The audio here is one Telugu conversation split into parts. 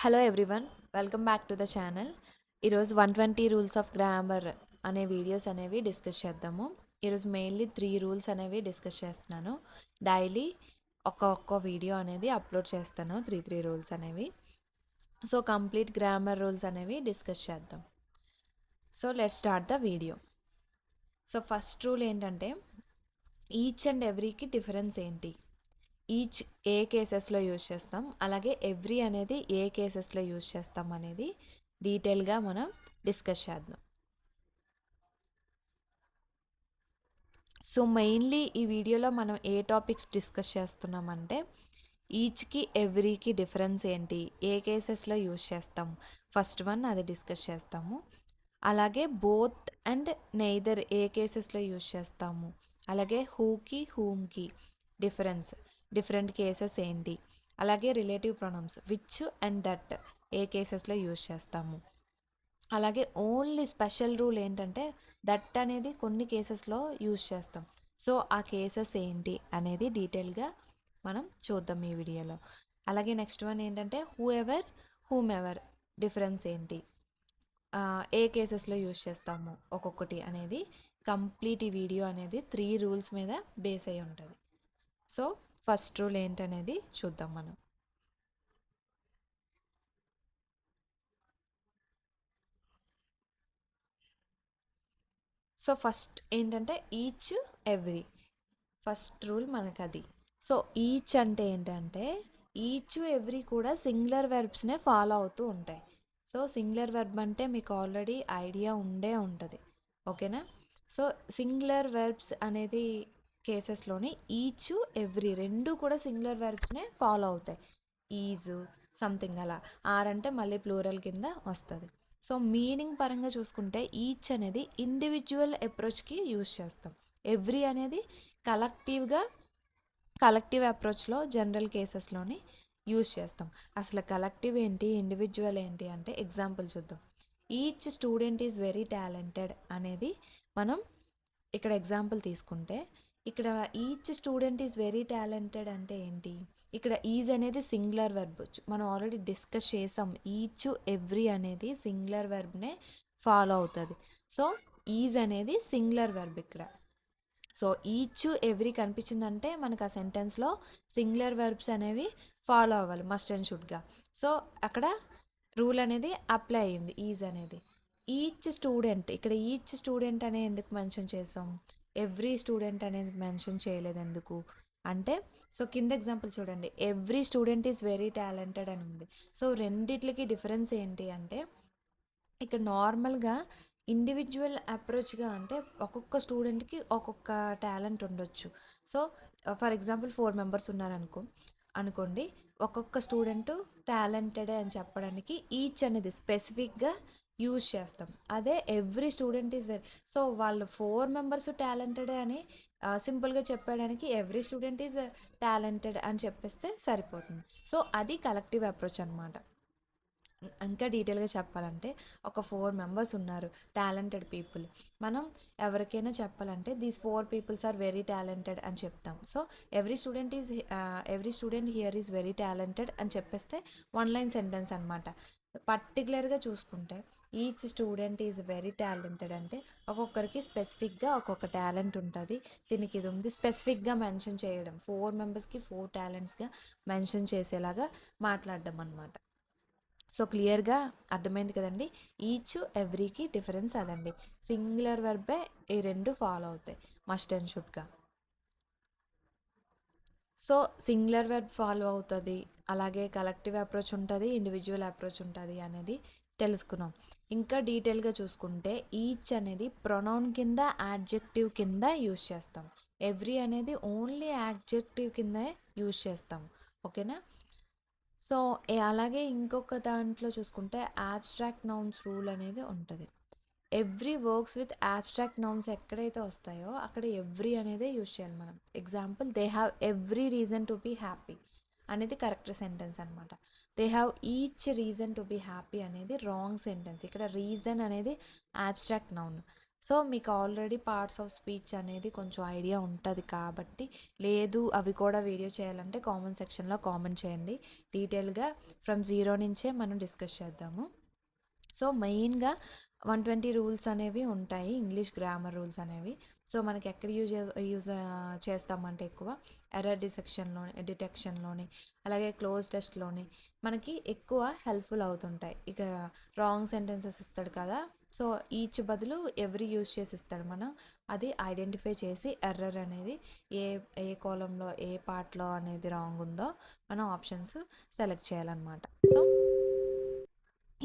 Hello everyone, welcome back to the channel. ఈరోజు 120 రూల్స్ ఆఫ్ గ్రామర్ అనే వీడియోస్ అనేవి డిస్కస్ చేద్దాము. ఈరోజు మెయిన్లీ 3 రూల్స్ అనేవి డిస్కస్ చేస్తున్నాను. డైలీ ఒక్క వీడియో అనేది అప్లోడ్ చేస్తాను, త్రీ రూల్స్ అనేవి. సో కంప్లీట్ గ్రామర్ రూల్స్ అనేవి డిస్కస్ చేద్దాం. So let's start the video. So first rule ఏంటంటే, ఈచ్ అండ్ ఎవ్రీకి డిఫరెన్స్ ఏంటి, ఈచ్ ఏ కేసెస్లో యూజ్ చేస్తాం, అలాగే ఎవ్రీ అనేది ఏ కేసెస్లో యూజ్ చేస్తాం అనేది డీటెయిల్గా మనం డిస్కస్ చేద్దాం. సో మెయిన్లీ ఈ వీడియోలో మనం ఏ టాపిక్స్ డిస్కస్ చేస్తున్నామంటే, ఈచ్కి ఎవ్రీకి డిఫరెన్స్ ఏంటి, ఏ కేసెస్లో యూజ్ చేస్తాం, ఫస్ట్ వన్ అది డిస్కస్ చేస్తాము. అలాగే బోత్ అండ్ నెయిదర్ ఏ కేసెస్లో యూజ్ చేస్తాము, అలాగే హూకి హూమ్కి డిఫరెంట్ కేసెస్ ఏంటి, అలాగే relative pronouns which and that ఏ కేసెస్లో యూజ్ చేస్తాము. అలాగే ఓన్లీ స్పెషల్ రూల్ ఏంటంటే, దట్ అనేది కొన్ని కేసెస్లో యూజ్ చేస్తాం. సో ఆ కేసెస్ ఏంటి అనేది డీటెయిల్గా మనం చూద్దాం ఈ వీడియోలో. అలాగే నెక్స్ట్ వన్ ఏంటంటే, హూమ్ ఎవర్ డిఫరెన్స్ ఏంటి, ఏ కేసెస్లో యూజ్ చేస్తాము ఒక్కొక్కటి అనేది కంప్లీట్ ఈ వీడియో అనేది 3 రూల్స్ మీద బేస్ అయి ఉంటుంది. సో ఫస్ట్ రూల్ ఏంటనేది చూద్దాం మనం. సో ఫస్ట్ ఏంటంటే, ఈచ్ ఎవ్రీ ఫస్ట్ రూల్ మనకు అది. సో ఈచ్ అంటే ఏంటంటే, ఈచ్ ఎవ్రీ కూడా సింగులర్ వెర్బ్స్నే ఫాలో అవుతూ ఉంటాయి. సో సింగులర్ వెర్బ్ అంటే మీకు ఆల్రెడీ ఐడియా ఉండే ఉంటుంది, ఓకేనా. సో సింగులర్ వెర్బ్స్ అనేది కేసెస్లోని ఈచ్ ఎవ్రీ రెండు కూడా సింగులర్ వెర్బ్స్నే ఫాలో అవుతాయి. ఈజ్ సంథింగ్ అలా, ఆర్ అంటే మళ్ళీ ప్లూరల్ కింద వస్తుంది. సో మీనింగ్ పరంగా చూసుకుంటే, ఈచ్ అనేది ఇండివిజువల్ అప్రోచ్కి యూజ్ చేస్తాం. ఎవ్రీ అనేది కలెక్టివ్ అప్రోచ్లో జనరల్ కేసెస్లోని యూజ్ చేస్తాం. అసలు కలెక్టివ్ ఏంటి, ఇండివిజువల్ ఏంటి అంటే ఎగ్జాంపుల్ చూద్దాం. Each student is very talented అనేది మనం ఇక్కడ ఎగ్జాంపుల్ తీసుకుంటే, ఇక్కడ each student is very talented అంటే ఏంటి, ఇక్కడ ఈజ్ అనేది సింగులర్ వెర్బ్ మనం ఆల్రెడీ డిస్కస్ చేసాం. ఈచ్ ఎవ్రీ అనేది సింగులర్ వెర్బ్నే ఫాలో అవుతుంది. సో ఈజ్ అనేది సింగులర్ వెర్బ్ ఇక్కడ. సో ఈచ్ ఎవ్రీ కనిపించిందంటే మనకు ఆ సెంటెన్స్లో సింగులర్ వెర్బ్స్ అనేవి ఫాలో అవ్వాలి మస్ట్ అండ్ షుడ్గా. సో అక్కడ రూల్ అనేది అప్లై అయ్యింది, ఈజ్ అనేది. ఈచ్ స్టూడెంట్, ఇక్కడ ఈచ్ స్టూడెంట్ అనే ఎందుకు మెన్షన్ చేసాం, ఎవ్రీ స్టూడెంట్ అనేది మెన్షన్ చేయలేదు ఎందుకు అంటే, సో కింద ఎగ్జాంపుల్ చూడండి, every student is very talented అని ఉంది. సో రెండిట్లకి డిఫరెన్స్ ఏంటి అంటే, ఇక్కడ నార్మల్గా ఇండివిజువల్ అప్రోచ్గా అంటే ఒక్కొక్క స్టూడెంట్కి ఒక్కొక్క టాలెంట్ ఉండొచ్చు. సో ఫర్ ఎగ్జాంపుల్ 4 మెంబర్స్ అనుకోండి, ఒక్కొక్క స్టూడెంట్ టాలెంటెడ్ అని చెప్పడానికి ఈచ్ అనేది స్పెసిఫిక్గా యూజ్ చేస్తాం. అదే every student is very, so వాళ్ళు 4 మెంబర్స్ టాలెంటెడ్ అని సింపుల్గా చెప్పడానికి ఎవ్రీ స్టూడెంట్ ఈజ్ టాలెంటెడ్ అని చెప్పేస్తే సరిపోతుంది. సో అది కలెక్టివ్ అప్రోచ్ అనమాట. ఇంకా డీటెయిల్గా చెప్పాలంటే, ఒక 4 మెంబర్స్ ఉన్నారు టాలెంటెడ్ పీపుల్, మనం ఎవరికైనా చెప్పాలంటే these 4 peoples are very talented అని చెప్తాం. So every student here is very talented అని చెప్పేస్తే 1 లైన్ సెంటెన్స్ అనమాట. పర్టికులర్గా చూసుకుంటే each student is very talented అంటే ఒక్కొక్కరికి స్పెసిఫిక్గా ఒక్కొక్క టాలెంట్ ఉంటుంది, దీనికి ఇది ఉంది స్పెసిఫిక్గా మెన్షన్ చేయడం, 4 మెంబర్స్కి 4 టాలెంట్స్గా మెన్షన్ చేసేలాగా మాట్లాడడం అనమాట. సో క్లియర్గా అర్థమైంది కదండి, ఈచ్ ఎవ్రీకి డిఫరెన్స్ అదండి. సింగులర్ వెర్బే ఈ రెండు ఫాలో అవుతాయి మస్ట్ అండ్ షుడ్గా. సో సింగులర్ వెర్బ్ ఫాలో అవుతుంది, అలాగే కలెక్టివ్ అప్రోచ్ ఉంటుంది, ఇండివిజువల్ అప్రోచ్ ఉంటుంది అనేది తెలుసుకున్నాం. ఇంకా డీటెయిల్గా చూసుకుంటే, ఈచ్ అనేది ప్రొనౌన్ కింద యాడ్జెక్టివ్ కింద యూజ్ చేస్తాం, ఎవ్రీ అనేది ఓన్లీ యాడ్జెక్టివ్ కింద యూజ్ చేస్తాం, ఓకేనా. సో అలాగే ఇంకొక దాంట్లో చూసుకుంటే యాబ్స్ట్రాక్ట్ నౌన్స్ రూల్ అనేది ఉంటుంది. Every works with abstract nouns ఎక్కడైతే వస్తాయో అక్కడ ఎవ్రీ అనేది యూజ్ చేయాలి మనం. Example, they have every reason to be happy అనేది కరెక్ట్ సెంటెన్స్ అనమాట. They have each reason to be happy అనేది రాంగ్ సెంటెన్స్. ఇక్కడ రీజన్ అనేది యాబ్స్ట్రాక్ట్ నౌన్, సో మీకు ఆల్రెడీ పార్ట్స్ ఆఫ్ స్పీచ్ అనేది కొంచెం ఐడియా ఉంటుంది కాబట్టి, లేదు అవి కూడా వీడియో చేయాలంటే కామెంట్ సెక్షన్లో కామెంట్ చేయండి. డీటెయిల్గా ఫ్రమ్ జీరో నుంచే మనం డిస్కస్ చేద్దాము. సో మెయిన్గా 120 రూల్స్ అనేవి ఉంటాయి, ఇంగ్లీష్ గ్రామర్ రూల్స్ అనేవి. సో మనకి ఎక్కడ యూజ్ చేస్తామంటే ఎక్కువ ఎర్రర్ డిటెక్షన్లోని అలాగే క్లోజ్ టెస్ట్లోని మనకి ఎక్కువ హెల్ప్ఫుల్ అవుతుంటాయి. ఇక రాంగ్ సెంటెన్సెస్ ఇస్తాడు కదా, సో ఈచ్ బదులు ఎవ్రీ యూజ్ చేసి ఇస్తాడు. మనం అది ఐడెంటిఫై చేసి ఎర్రర్ అనేది ఏ ఏ కాలంలో ఏ పార్ట్లో అనేది రాంగ్ ఉందో మనం ఆప్షన్స్ సెలెక్ట్ చేయాలన్నమాట. సో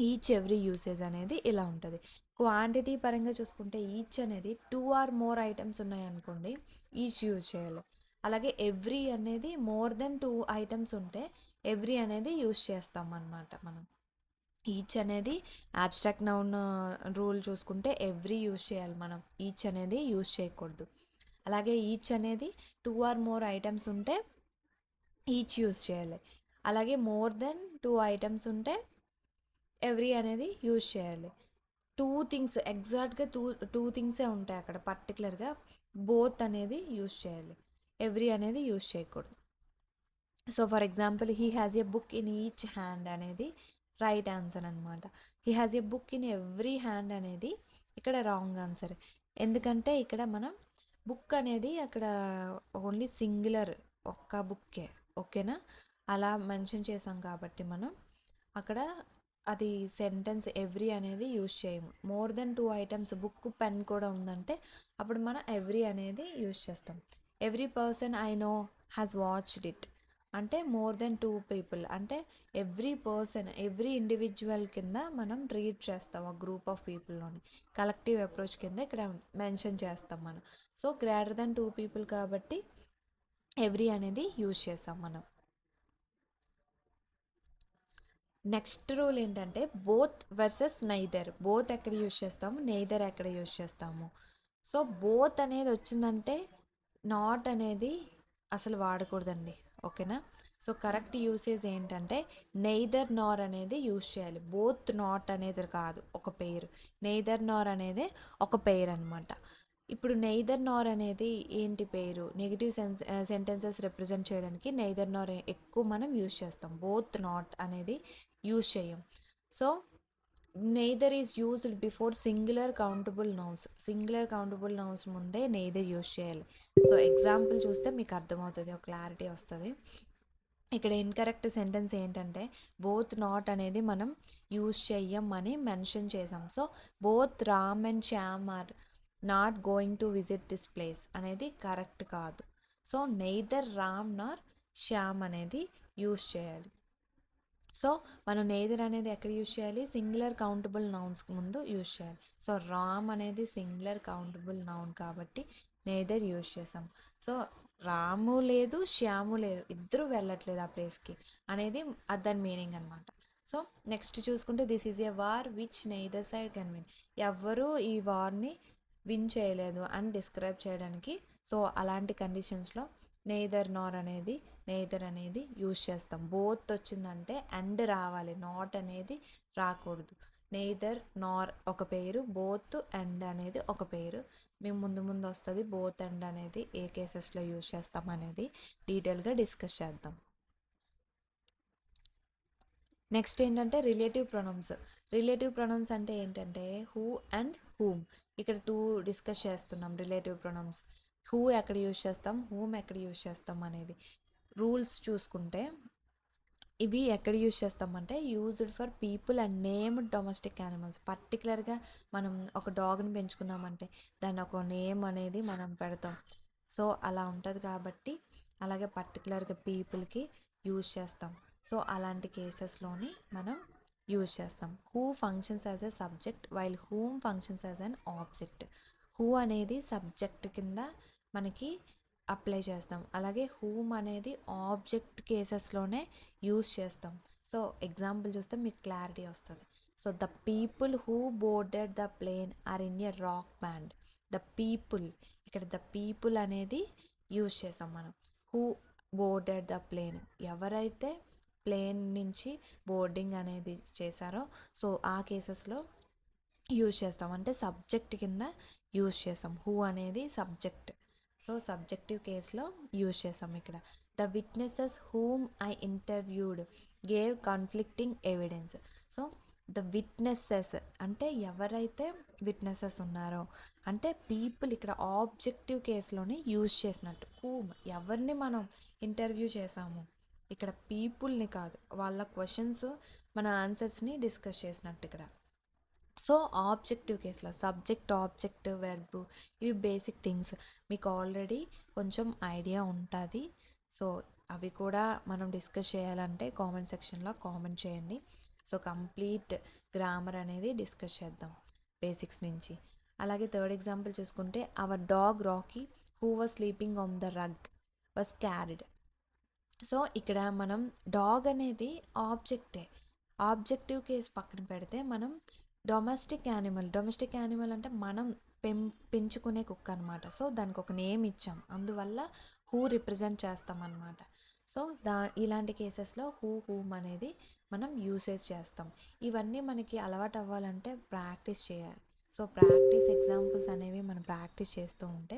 ఈచ్ ఎవ్రీ యూసేజ్ అనేది ఇలా ఉంటుంది. క్వాంటిటీ పరంగా చూసుకుంటే ఈచ్ అనేది 2 ఆర్ మోర్ ఐటమ్స్ ఉన్నాయనుకోండి, ఈచ్ యూజ్ చేయాలి. అలాగే ఎవ్రీ అనేది మోర్ దెన్ 2 ఐటమ్స్ ఉంటే ఎవ్రీ అనేది యూజ్ చేస్తాం అన్నమాట మనం. ఈచ్ అనేది అబ్స్ట్రాక్ట్ నౌన్ రూల్ చూసుకుంటే ఎవ్రీ యూజ్ చేయాలి మనం, ఈచ్ అనేది యూజ్ చేయకూడదు. అలాగే ఈచ్ అనేది 2 ఆర్ మోర్ ఐటమ్స్ ఉంటే ఈచ్ యూజ్ చేయాలి. అలాగే మోర్ దెన్ 2 ఐటమ్స్ ఉంటే ఎవ్రీ అనేది యూజ్ చేయాలి. 2 థింగ్స్ ఎగ్జాక్ట్గా టూ థింగ్సే ఉంటాయి అక్కడ, పర్టికులర్గా బోత్ అనేది యూజ్ చేయాలి, ఎవ్రీ అనేది యూజ్ చేయకూడదు. So for example he has a book in each hand అనేది రైట్ ఆన్సర్ అనమాట. He has a book in every hand అనేది ఇక్కడ రాంగ్ ఆన్సర్. ఎందుకంటే ఇక్కడ మనం బుక్ అనేది అక్కడ ఓన్లీ సింగులర్, ఒక్క బుక్కే, ఓకేనా, అలా మెన్షన్ చేసాం కాబట్టి మనం అక్కడ అది సెంటెన్స్ ఎవ్రీ అనేది యూజ్ చేయము. More than 2 items book pen కూడా ఉందంటే అప్పుడు మనం ఎవ్రీ అనేది యూజ్ చేస్తాం. Every person I know has watched it అంటే మోర్ దెన్ 2 పీపుల్ అంటే ఎవ్రీ పర్సన్, ఎవ్రీ ఇండివిజువల్ కింద మనం ట్రీట్ చేస్తాం ఆ గ్రూప్ ఆఫ్ పీపుల్లోని. కలెక్టివ్ అప్రోచ్ కింద ఇక్కడ మెన్షన్ చేస్తాం మనం. సో గ్రేటర్ దెన్ 2 పీపుల్ కాబట్టి ఎవ్రీ అనేది యూజ్ చేస్తాం మనం. నెక్స్ట్ రూల్ ఏంటంటే బోత్ వర్సెస్ నైదర్. బోత్ ఎక్కడ యూజ్ చేస్తాము, నైదర్ ఎక్కడ యూజ్ చేస్తాము. సో బోత్ అనేది వచ్చిందంటే నాట్ అనేది అసలు వాడకూడదండి, ఓకేనా. సో కరెక్ట్ యూసేజ్ ఏంటంటే నెయిదర్ నార్ అనేది యూజ్ చేయాలి. బోత్ నాట్ అనేది కాదు ఒక పేరు, నెయిదర్ నార్ అనేది ఒక పేరు అనమాట. ఇప్పుడు నెయిదర్ నార్ అనేది ఏంటి పేరు, నెగిటివ్ సెంటెన్సెస్ రిప్రజెంట్ చేయడానికి నెయిదర్ నార్ ఎక్కువ మనం యూజ్ చేస్తాం, బోత్ నాట్ అనేది యూజ్ చేయం. So neither is used before singular countable nouns. Singular countable nouns ముందే నెయిదర్ యూజ్ చేయాలి. సో ఎగ్జాంపుల్ చూస్తే మీకు అర్థమవుతుంది, ఒక క్లారిటీ వస్తుంది. ఇక్కడ ఇన్కరెక్ట్ సెంటెన్స్ ఏంటంటే బోత్ నాట్ అనేది మనం యూజ్ చెయ్యం అని మెన్షన్ చేసాం. So both Ram and Shyam are not going to visit this place అనేది కరెక్ట్ కాదు. సో నెయిదర్ రామ్ నార్ శ్యామ్ అనేది యూజ్ చేయాలి. సో మనం నేదర్ అనేది ఎక్కడ యూజ్ చేయాలి, సింగులర్ కౌంటబుల్ నౌన్స్ ముందు యూజ్ చేయాలి. సో రామ్ అనేది సింగులర్ కౌంటబుల్ నౌన్ కాబట్టి నేదర్ యూజ్ చేసాం. సో రాము లేదు శ్యాము లేదు, ఇద్దరు వెళ్ళట్లేదు ఆ ప్లేస్కి అనేది దాని మీనింగ్ అనమాట. సో నెక్స్ట్ చూసుకుంటే this is a war which neither side can win. ఎవ్వరూ ఈ వార్ని విన్ చేయలేదు అని డిస్క్రైబ్ చేయడానికి. సో అలాంటి కండిషన్స్లో నెయిదర్ నార్ అనేది నెయిదర్ అనేది యూజ్ చేస్తాం. బోత్ వచ్చిందంటే అండ్ రావాలి, నాట్ అనేది రాకూడదు. నెయిదర్ నార్ ఒక పేరు, బోత్ అండ్ అనేది ఒక పేరు. మేము ముందు ముందు వస్తుంది బోత్ అండ్ అనేది ఏ కేసెస్లో యూజ్ చేస్తాం అనేది డీటెయిల్గా డిస్కస్ చేద్దాం. నెక్స్ట్ ఏంటంటే రిలేటివ్ ప్రొనౌన్స్. రిలేటివ్ ప్రొనౌన్స్ అంటే ఏంటంటే హూ అండ్ హూమ్. ఇక్కడ 2 డిస్కస్ చేస్తున్నాం రిలేటివ్ ప్రొనౌన్స్. హూ ఎక్కడ యూజ్ చేస్తాం, హూమ్ ఎక్కడ యూజ్ చేస్తాం అనేది రూల్స్ చూసుకుంటే ఇవి ఎక్కడ యూజ్ చేస్తామంటే used for people and named domestic animals. పర్టికులర్గా మనం ఒక డాగ్ని పెంచుకున్నామంటే దాన్ని ఒక నేమ్ అనేది మనం పెడతాం. సో అలా ఉంటుంది కాబట్టి అలాగే పర్టికులర్గా పీపుల్కి యూజ్ చేస్తాం. సో అలాంటి కేసెస్లోని మనం యూజ్ చేస్తాం. Who functions as a subject while whom functions as an object. Who అనేది సబ్జెక్ట్ కింద మనకి అప్లై చేస్తాం, అలాగే హూమ్ అనేది ఆబ్జెక్ట్ కేసెస్లోనే యూజ్ చేస్తాం. సో ఎగ్జాంపుల్ చూస్తే మీకు క్లారిటీ వస్తుంది. So the people who boarded the plane are in a rock band. The people, ఇక్కడ ద పీపుల్ అనేది యూజ్ చేస్తాం మనం. హూ బోర్డెడ్ ద ప్లేన్, ఎవరైతే ప్లేన్ నుంచి బోర్డింగ్ అనేది చేశారో సో ఆ కేసెస్లో యూజ్ చేస్తాం, అంటే సబ్జెక్ట్ కింద యూజ్ చేసాం. హూ అనేది సబ్జెక్ట్. సో సబ్జెక్టివ్ కేస్లో యూజ్ చేసాం ఇక్కడ. The witnesses whom I interviewed gave conflicting evidence. So the witnesses అంటే ఎవరైతే విట్నెసెస్ ఉన్నారో అంటే పీపుల్, ఇక్కడ ఆబ్జెక్టివ్ కేసులోనే యూజ్ చేసినట్టు. హూమ్ ఎవరిని మనం ఇంటర్వ్యూ చేసాము, ఇక్కడ పీపుల్ని కాదు, వాళ్ళ క్వశ్చన్స్ మన ఆన్సర్స్ని డిస్కస్ చేసినట్టు ఇక్కడ. సో ఆబ్జెక్టివ్ కేసులో సబ్జెక్ట్, ఆబ్జెక్ట్, వెర్బ్ ఇవి బేసిక్ థింగ్స్ మీకు ఆల్రెడీ కొంచెం ఐడియా ఉంటుంది. సో అవి కూడా మనం డిస్కస్ చేయాలంటే కామెంట్ సెక్షన్లో కామెంట్ చేయండి. సో కంప్లీట్ గ్రామర్ అనేది డిస్కస్ చేద్దాం బేసిక్స్ నుంచి. అలాగే థర్డ్ ఎగ్జాంపుల్ చూసుకుంటే our dog Rocky who was sleeping on the rug was carried. So ఇక్కడ మనం డాగ్ అనేది ఆబ్జెక్టే. ఆబ్జెక్టివ్ కేసు పక్కన పెడితే మనం డొమెస్టిక్ యానిమల్ అంటే మనం పెంచుకునే కుక్క అనమాట. సో దానికి ఒక నేమ్ ఇచ్చాం, అందువల్ల హూ రిప్రజెంట్ చేస్తాం అనమాట. సో ఇలాంటి కేసెస్లో హూమ్ అనేది మనం యూసేజ్ చేస్తాం. ఇవన్నీ మనకి అలవాటు అవ్వాలంటే ప్రాక్టీస్ చేయాలి. సో ప్రాక్టీస్ ఎగ్జాంపుల్స్ అనేవి మనం ప్రాక్టీస్ చేస్తూ ఉంటే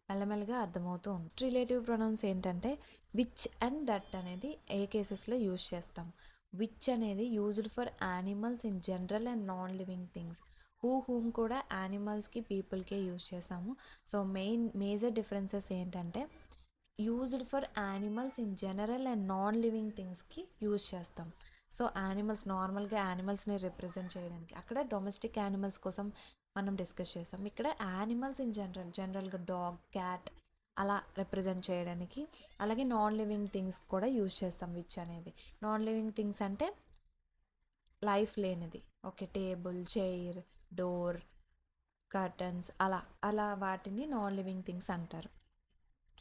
మెల్లమెల్లగా అర్థమవుతూ ఉంటుంది. రిలేటివ్ ప్రొనౌన్స్ ఏంటంటే విచ్ అండ్ దట్ అనేది ఏ కేసెస్లో యూజ్ చేస్తాం. విచ్ అనేది used for animals in general and non living things. Whom కూడా యానిమల్స్కి, పీపుల్కే యూజ్ చేస్తాము. సో మేజర్ డిఫరెన్సెస్ ఏంటంటే used for animals in general and non living థింగ్స్కి యూజ్ చేస్తాం. సో యానిమల్స్, నార్మల్గా యానిమల్స్ని రిప్రజెంట్ చేయడానికి, అక్కడ డొమెస్టిక్ యానిమల్స్ కోసం మనం డిస్కస్ చేస్తాం. ఇక్కడ యానిమల్స్ ఇన్ జనరల్గా డాగ్, క్యాట్ అలా రిప్రజెంట్ చేయడానికి. అలాగే నాన్ లివింగ్ థింగ్స్ కూడా యూజ్ చేస్తాం విచ్ అనేది. నాన్ లివింగ్ థింగ్స్ అంటే లైఫ్ లేనిది, okay, table, chair, door, curtains అలా అలా వాటిని నాన్ లివింగ్ థింగ్స్ అంటారు.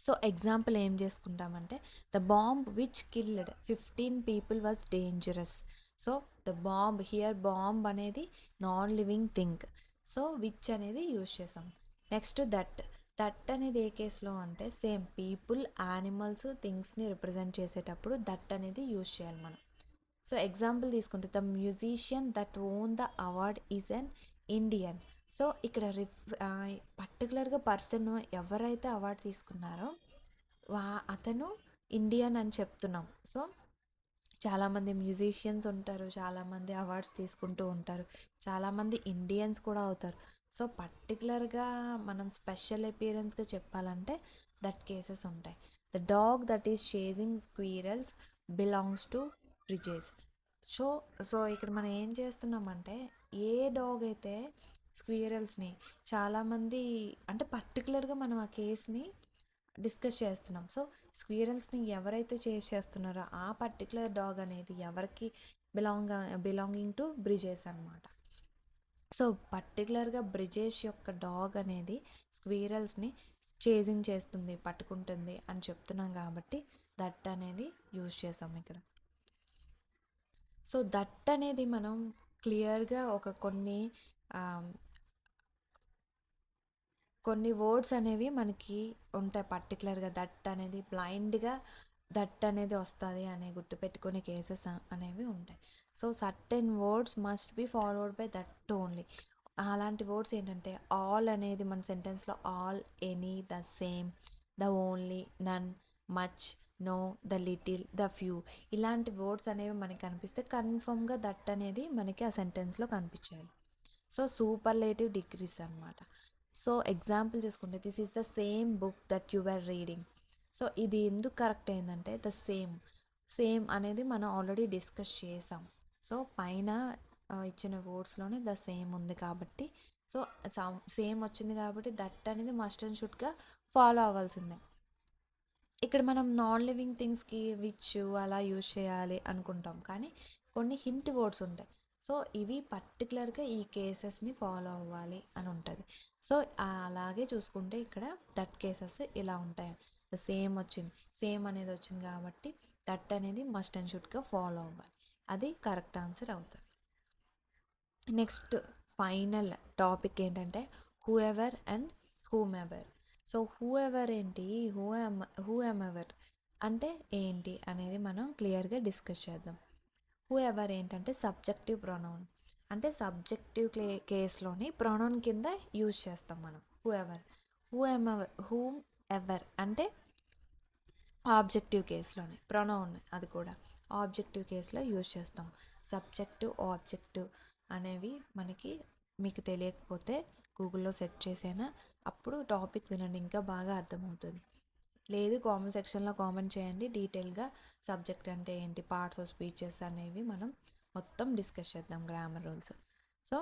సో ఎగ్జాంపుల్ ఏం చేసుకుంటామంటే the bomb which killed 15 people was dangerous. So the bomb అనేది non living thing. So which అనేది యూజ్ చేసాం. నెక్స్ట్ దట్ అనేది ఏ కేసులో అంటే సేమ్ పీపుల్, యానిమల్స్, థింగ్స్ని రిప్రజెంట్ చేసేటప్పుడు దట్ అనేది యూజ్ చేయాలి మనం. సో ఎగ్జాంపుల్ తీసుకుంటే the musician that own the award is an Indian. So ఇక్కడ పర్టికులర్గా పర్సన్ ఎవరైతే అవార్డు తీసుకున్నారో అతను ఇండియన్ అని చెప్తున్నాం. సో చాలామంది మ్యూజిషియన్స్ ఉంటారు, చాలామంది అవార్డ్స్ తీసుకుంటూ ఉంటారు, చాలామంది ఇండియన్స్ కూడా అవుతారు. సో పర్టికులర్గా మనం స్పెషల్ అపియరెన్స్గా చెప్పాలంటే దట్ కేసెస్ ఉంటాయి. The dog that is chasing squirrels belongs to Bridges. So ఇక్కడ మనం ఏం చేస్తున్నామంటే ఏ డాగ్ అయితే స్క్వీరల్స్ని, చాలామంది అంటే పర్టికులర్గా మనం ఆ కేస్ని డిస్కస్ చేస్తున్నాం. సో స్క్వీరల్స్ని ఎవరైతే చేజ్ చేస్తున్నారో ఆ పర్టికులర్ డాగ్ అనేది ఎవరికి బిలాంగింగ్ టు బ్రిజేస్ అనమాట. సో పర్టికులర్గా బ్రిజేష్ యొక్క డాగ్ అనేది స్క్వీరల్స్ని చేజింగ్ చేస్తుంది, పట్టుకుంటుంది అని చెప్తున్నాం కాబట్టి దట్ అనేది యూజ్ చేసాం ఇక్కడ. సో దట్ అనేది మనం క్లియర్గా కొన్ని వర్డ్స్ అనేవి మనకి ఉంటాయి. పర్టికులర్గా దట్ అనేది బ్లైండ్గా దట్ అనేది వస్తుంది అనే గుర్తుపెట్టుకునే కేసెస్ అనేవి ఉంటాయి. So certain words must be followed by that only. అలాంటి వర్డ్స్ ఏంటంటే ఆల్ అనేది మన సెంటెన్స్లో all, any, the same, the only, none, much, no, the little, the few ఇలాంటి వర్డ్స్ అనేవి మనకి కనిపిస్తే కన్ఫర్మ్గా దట్ అనేది మనకి ఆ సెంటెన్స్లో కనిపించాలి. సో సూపర్లేటివ్ డిగ్రీస్ అనమాట. సో ఎగ్జాంపుల్ చూసుకుంటే this is the same book that you are reading. So ఇది ఎందుకు కరెక్ట్ అయిందంటే ద సేమ్ అనేది మనం ఆల్రెడీ డిస్కస్ చేసాం. సో పైన ఇచ్చిన వర్డ్స్లోనే ద సేమ్ ఉంది కాబట్టి, సో సేమ్ వచ్చింది కాబట్టి దట్ అనేది మస్ట్ అండ్ షుడ్గా ఫాలో అవ్వాల్సిందే. ఇక్కడ మనం నాన్ లివింగ్ థింగ్స్కి విచ్ అలా యూజ్ చేయాలి అనుకుంటాం, కానీ కొన్ని హింట్ వర్డ్స్ ఉంటాయి. సో ఇవి పర్టికులర్గా ఈ కేసెస్ని ఫాలో అవ్వాలి అని ఉంటుంది. సో అలాగే చూసుకుంటే ఇక్కడ దట్ కేసెస్ ఇలా ఉంటాయి. ద సేమ్ అనేది వచ్చింది కాబట్టి దట్ అనేది మస్ట్ అండ్ షుడ్గా ఫాలో అవ్వాలి, అది కరెక్ట్ ఆన్సర్ అవుతుంది. నెక్స్ట్ ఫైనల్ టాపిక్ ఏంటంటే who ever and whom ever. So who ever ఏంటి, హూ ఎమ్ ఎవర్ అంటే ఏంటి అనేది మనం క్లియర్గా డిస్కస్ చేద్దాం. హూ ఎవర్ ఏంటంటే సబ్జెక్టివ్ ప్రొనౌన్, అంటే సబ్జెక్టివ్ కేస్లోని ప్రొనౌన్ కింద యూజ్ చేస్తాం మనం. హూమ్ ఎవర్ అంటే ఆబ్జెక్టివ్ కేసులోనే ప్రొనౌన్, అది కూడా ఆబ్జెక్టివ్ కేసులో యూజ్ చేస్తాం. సబ్జెక్టు ఆబ్జెక్టివ్ అనేవి మనకి మీకు తెలియకపోతే గూగుల్లో సెర్చ్ చేసైనా అప్పుడు టాపిక్ వినండి, ఇంకా బాగా అర్థమవుతుంది. లేదు కామెంట్ సెక్షన్లో కామెంట్ చేయండి, డీటెయిల్గా సబ్జెక్ట్ అంటే ఏంటి, పార్ట్స్ ఆఫ్ స్పీచెస్ అనేవి మనం మొత్తం డిస్కస్ చేద్దాం, గ్రామర్ రూల్స్. సో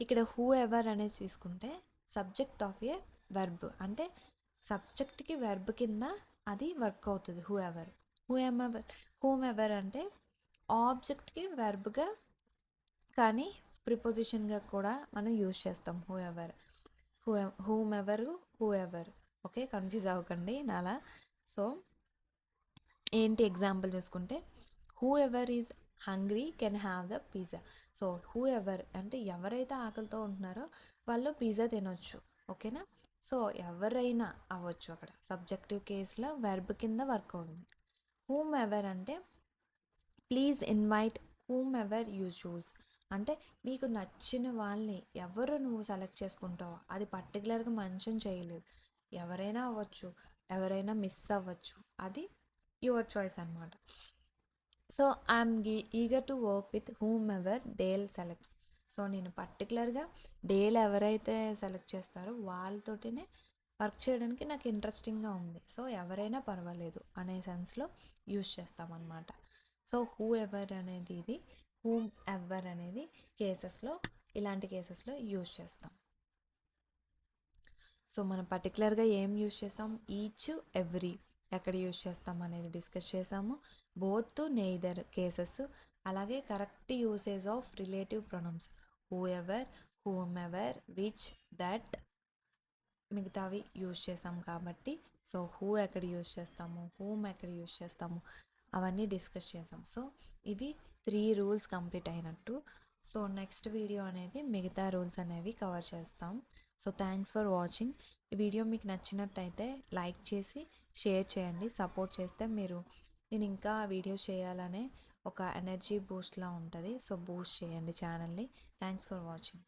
ఇక్కడ హూ ఎవర్ అనేది తీసుకుంటే సబ్జెక్ట్ ఆఫ్ ఏ వెర్బ్, అంటే సబ్జెక్ట్కి వెర్బ్ కింద అది వర్క్ అవుతుంది. హూమ్ ఎవర్ అంటే ఆబ్జెక్ట్కి వెర్బ్గా కానీ ప్రిపోజిషన్గా కూడా మనం యూజ్ చేస్తాం. Whom ever. ఓకే, కన్ఫ్యూజ్ అవ్వకండి నాలా. సో ఏంటి ఎగ్జాంపుల్ చూసుకుంటే who ever is hungry can have the pizza. So who ever అంటే ఎవరైతే ఆకలితో ఉంటున్నారో వాళ్ళు పిజ్జా తినొచ్చు. ఓకేనా? సో ఎవరైనా అవ్వచ్చు, అక్కడ సబ్జెక్టివ్ కేసులో వెర్బ్ కింద వర్క్ అవుతుంది. హూమ్ ఎవర్ అంటే please invite whom ever you choose, అంటే మీకు నచ్చిన వాళ్ళని ఎవరు నువ్వు సెలెక్ట్ చేసుకుంటావో, అది పర్టికులర్గా మెన్షన్ చేయలేదు, ఎవరైనా అవ్వచ్చు, ఎవరైనా మిస్ అవ్వచ్చు, అది యువర్ చాయిస్ అనమాట. So I'm eager to work with whomever Dale selects. So నేను పర్టికులర్గా డేల్ ఎవరైతే సెలెక్ట్ చేస్తారో వాళ్ళతోటినే వర్క్ చేయడానికి నాకు ఇంట్రెస్టింగ్గా ఉంది, సో ఎవరైనా పర్వాలేదు అనే సెన్స్లో యూజ్ చేస్తామన్నమాట. సో హూ ఎవర్ అనేది ఇది, హూమ్ ఎవర్ అనేది ఇలాంటి కేసెస్లో యూజ్ చేస్తాం. సో మనం పర్టికులర్గా ఏం యూజ్ చేస్తాం, ఈచ్ ఎవ్రీ ఎక్కడ యూజ్ చేస్తాం అనేది డిస్కస్ చేసాము. బోత్ నెయిదర్ కేసెస్, అలాగే correct usage of relative pronounce who ever, whom ever, which, that, మిగతావి యూజ్ చేస్తాం కాబట్టి. సో హూ ఎక్కడ యూజ్ చేస్తాము, హూమ్ ఎక్కడ యూజ్ చేస్తాము, అవన్నీ డిస్కస్ చేసాం. సో ఇవి 3 రూల్స్ కంప్లీట్ అయినట్టు. సో నెక్స్ట్ వీడియో అనేది మిగతా రూల్స్ అనేవి కవర్ చేస్తాం. So thanks for watching. ఈ వీడియో మీకు నచ్చినట్టయితే లైక్ చేసి షేర్ చేయండి. సపోర్ట్ చేస్తే నేను ఇంకా వీడియోస్ చేయాలనే ఒక ఎనర్జీ బూస్ట్లా ఉంటుంది. సో బూస్ట్ చేయండి ఛానల్ని. Thanks for watching.